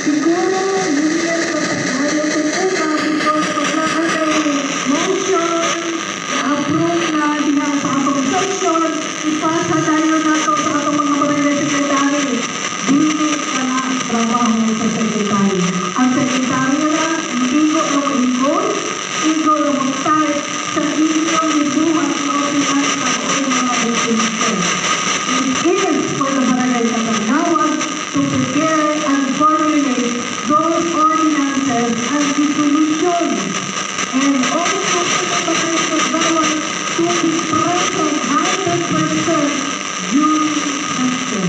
Siguro, hindi yan tayo kung because paglakas ay motion, na-approve na diha sa atong section, ipasa tayo na to sa atong mga barangay secretary. Dili ka na trabaho sa secretary. Ang secretary na, igo lang mag-ingon, igo lang mag-type sa inyong libuhan na opinan sa mga institution. It is for the barangay Katagawad to prepare and formulate those ordinances and resolutions. And also for the barangay Katagawad to be present 100% during session.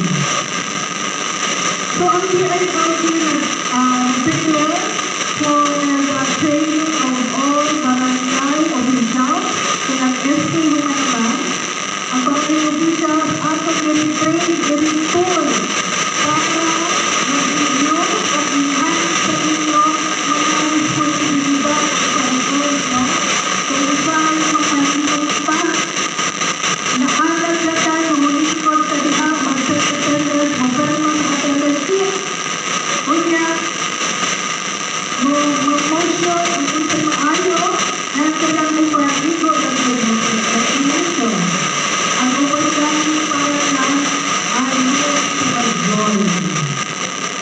So ang PIRT prepare for the training of all barangay officials and ang SK Humayman. Ang barangay officials atong i-train, i-retool para mag-review at enhance sa inyo mga responsibilidad sa resource, no? Kaya saan magpahinong pa, naalag na tayo, mulikod sa diha, mag-set attendance, mag-perman sa attendance kit. Kunya, mag-motion, mag-isip maayo, at kailang mo para-igo at mag-estimation. Ang uwagani para na ay mag-join.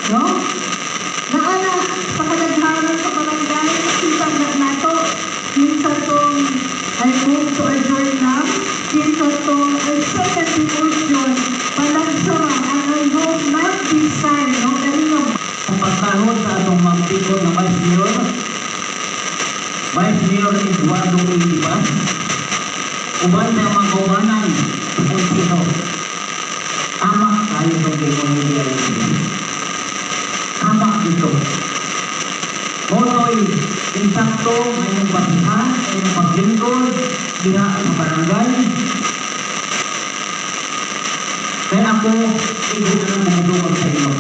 No? Naala, sa kadaghanan sa barangay, nakitang na nato, minsan tong ay move to adjourn lang, minsan tong ay second motion, palagsara, and I hope not this time, no? Dahil nga, Ang pagtahod sa atong magtikod na Vice Mayor Eduardo Ulipas, uban sa mga kaubanan kung sino, amak tayo sa community arrangement. Amak ito. Moto'y insakto ngayong basihan, ngayong paglingkod, diha sa barangay. Kaya ako, hindi na bumudukag sa inyo.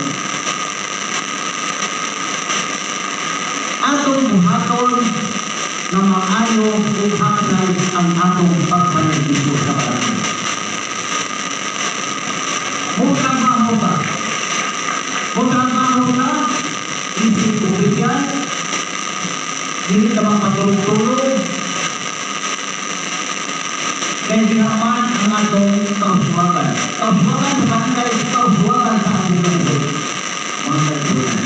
Atong buhaton na maayo kung haknay ang atong pagpanagbigo sa barangay. Magtrabaho ba? Magtrabaho na, isip opisyal, hindi naman patulog-tulog, kaya dinaman ang atong kauswagan. Kauswagan sa barangay, kauswagan sa ating lingkod. Mga kaibigan.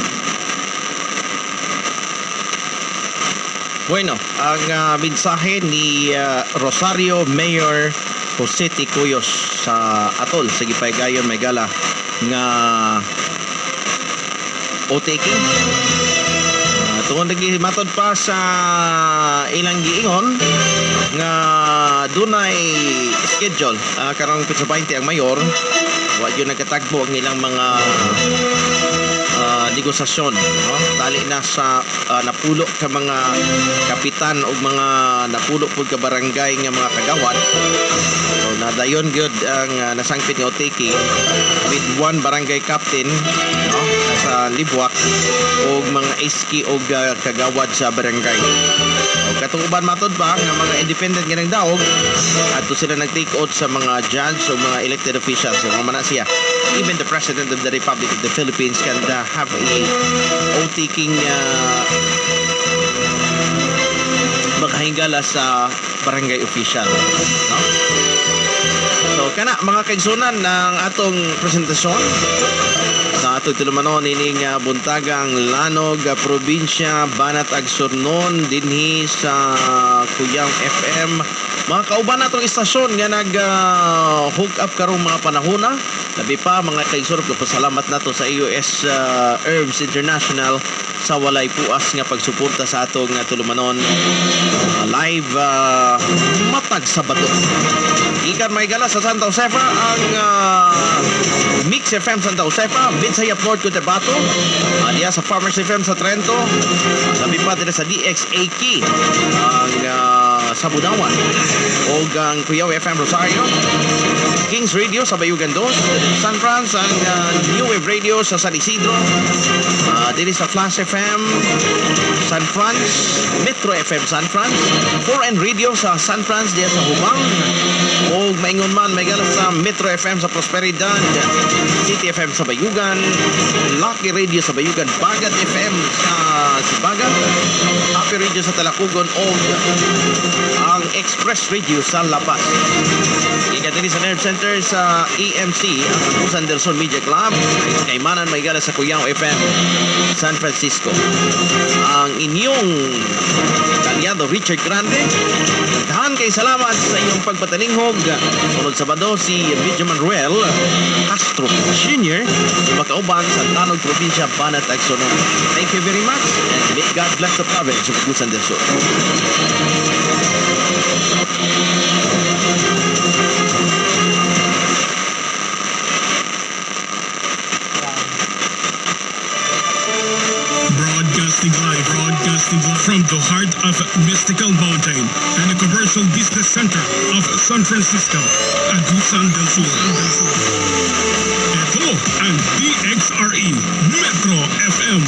Bueno, ang mensahe ni Rosario Mayor Jose T. Cuyos sa atol sa Gipaygayon Maygala nga otaking tungod lagi matod pa sa ilang giingon nga dunay schedule karong Pizza 20 ang mayor wa yun nagkatagbo ang ilang mga negosasyon, no? Tali na sa napulo ka mga kapitan o mga napulo po ka barangay nga mga kagawad. So nadayon gyud ang nasangpit nga otiki with one barangay captain, no? Sa Libuak o mga SK o kagawad sa barangay. O katong uban matod ba nga mga independent nga daog adto sila nag-take out sa mga judge o mga elected officials o mga siya. Even the President of the Republic of the Philippines can have a oath-taking makahingala sa barangay official, no? So kana mga kaigsunan ng atong presentasyon sa atong tilumanon ining buntagang Lanog probinsya Banat ag Surnon dinhi sa Kuyang FM. Mga kauban natong istasyon nga nag hook up karong mga panahona. Labi pa mga kaigsurop, pasalamat nato sa US Herbs International sa walay puas nga pagsuporta sa atong tulumanon live matag Sabado. Ikan Maygala sa Santa Josefa ang Mix FM Santa Josefa, Binsayap North Cotabato, alias sa Farmers FM sa Trento, labi pa din sa DXAK ang sa Budawan. O ang Cuyao FM Rosario. Kings Radio sa Bayugan 2. San Franz, ang New Wave Radio sa San Isidro. Dili sa Flash FM San Franz, Metro FM San Franz, 4N Radio sa San Franz diya sa Hubang, o maingon man may galas sa Metro FM sa Prosperidad, City FM sa Bayugan, Lucky Radio sa Bayugan, Bagat FM sa Sibagat, Happy Radio sa Talakugon, o ang Express Radio sa La Paz. Ikatili sa Nerve Center sa EMC, ang Agusan del Sol Media Club, sa Kaymanan may galas sa Cuyao FM San Francisco. Ang inyong kalyado Richard Grande, nagdahan kay salamat sa inyong pagpatalinghog. Sunod Sabado si Medyo Manuel Castro Sr. makauban sa Tanog Probinsya, Banat, Agsonon. Thank you very much and may God bless the province of Agusan del Sur. Broadcasting live from the heart of Mystical Mountain and the commercial business center of San Francisco, Agusan del Sur. Ito ang DXRE Metro FM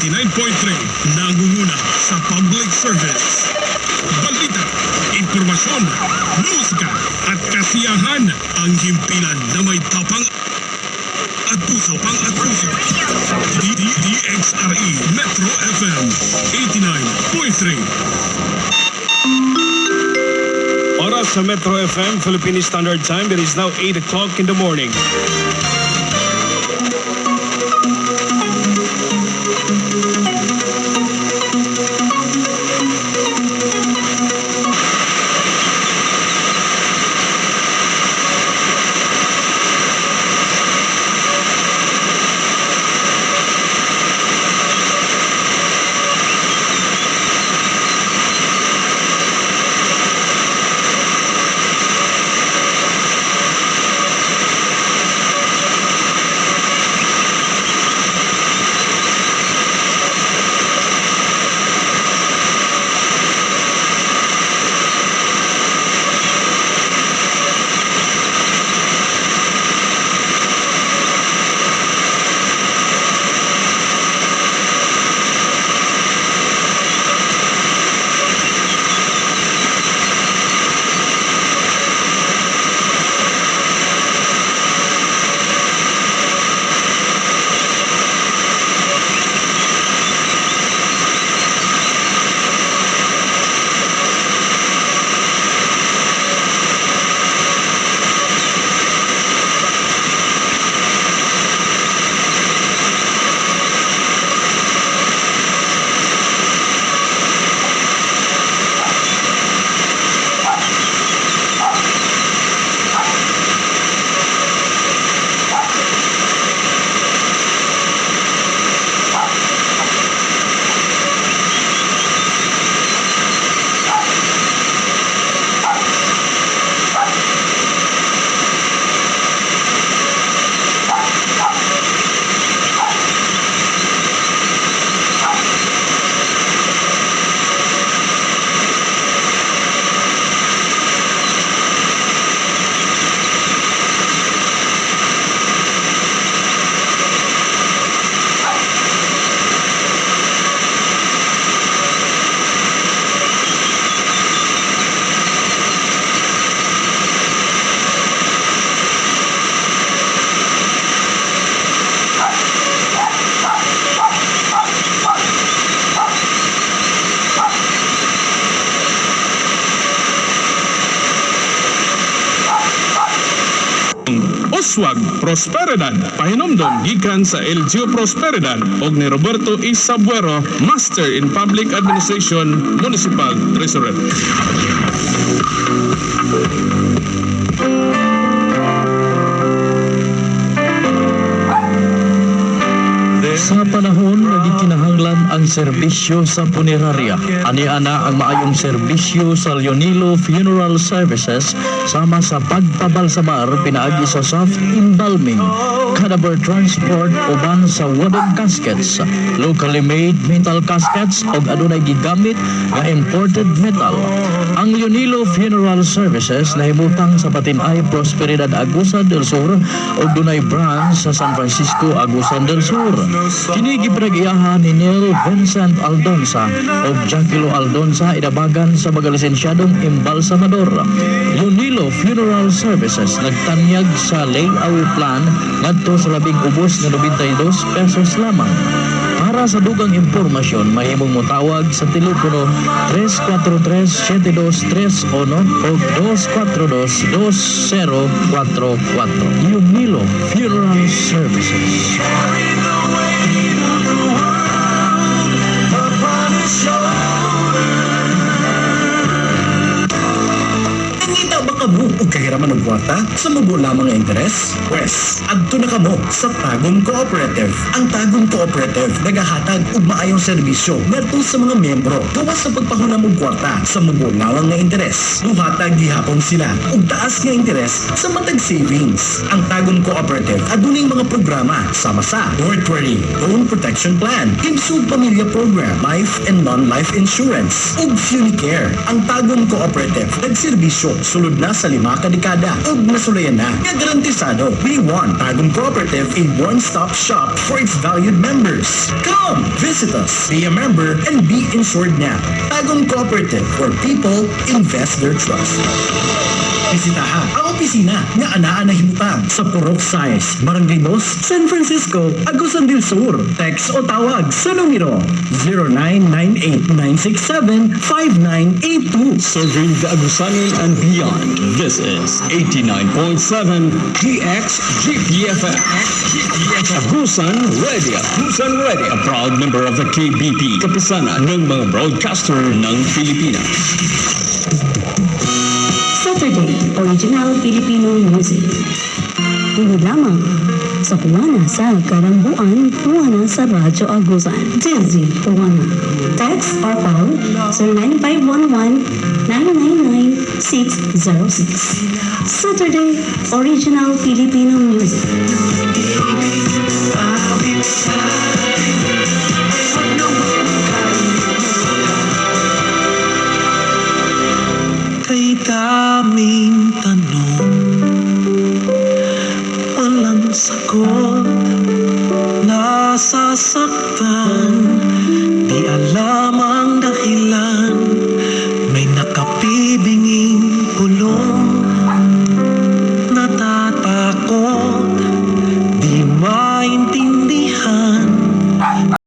89.3, nangunguna sa public service. Balita, impormasyon, musika at kasiyahan ang himpilan na may tapang at puso pang at puso. DXRE Metro FM 89.3. Oras sa Metro FM, Philippine Standard Time. It is now 8 o'clock in the morning. Oswag Prosperidad, pahinomdom gikan sa LGU Prosperidad og ni Roberto E. Sabuero, Master in Public Administration, Municipal Treasurer. Sa panahon na gikinahanglan kinahanglan ang serbisyo sa punerarya. Ani-ana ang maayong serbisyo sa Leonilo Funeral Services sama sa pagpabalsamar pinaagi sa soft embalming, cadaver transport uban sa wooden caskets, locally made metal caskets ug adunay gigamit nga imported metal. Ang Leonilo Funeral Services nahimutang sa Batinay, Prosperidad, Agusan del Sur ug dunay branch sa San Francisco, Agusan del Sur. Kini gipinag-iyahan ni Neil Vincent Aldonza ug Jaquilo Aldonza idabagan sa mga lisensyadong embalsamador. Leonilo Funeral Services nagtanyag sa layout plan ngadto sa labing ubos na 92 pesos lamang. Para sa dugang impormasyon, mahimong motawag sa telepono 343-7231 o 242-2044. Leonilo Funeral Services. Kita ba kamo o kahiraman ng kwarta sa mubo lamang nga interes? Pwes, adto na kamo sa Tagum Cooperative. Ang Tagum Cooperative nagahatag og maayong serbisyo ngadto sa mga miyembro gawas sa pagpahulam og kwarta sa mubo lamang nga interes. Nuhatag gihapon sila og taas nga interes sa matag savings. Ang Tagum Cooperative adunay mga programa sama sa Mortuary Loan Protection Plan, Himsud Pamilya Program, Life and Non-Life Insurance, ug Funicare. Ang Tagum Cooperative nagserbisyo sulod na sa 5 kadekada ug nasulayan na nga garantisado. We want Tagum Cooperative a one-stop shop for its valued members. Come, visit us, be a member, and be insured now. Tagum Cooperative, where people invest their trust. Bisitaha ang opisina nga anaa na himutang sa Purok Size, Barangay Dos, San Francisco, Agusan del Sur. Text o tawag sa numero 0998-967-5982. Serving the Agusanin and beyond. This is 89.7 DXGPFM. Agusan Radio. Agusan Radio. A proud member of the KBP. Kapisanan ng mga broadcaster ng Pilipinas. Saturday, original Filipino music. Tungod lamang sa Puwana sa Karambuan, Puwana sa Radyo Agusan. Dizzy Puwana. Text or call 0951-999-606. Saturday, original Filipino music. Kay daming tanong, walang sagot, nasasaktan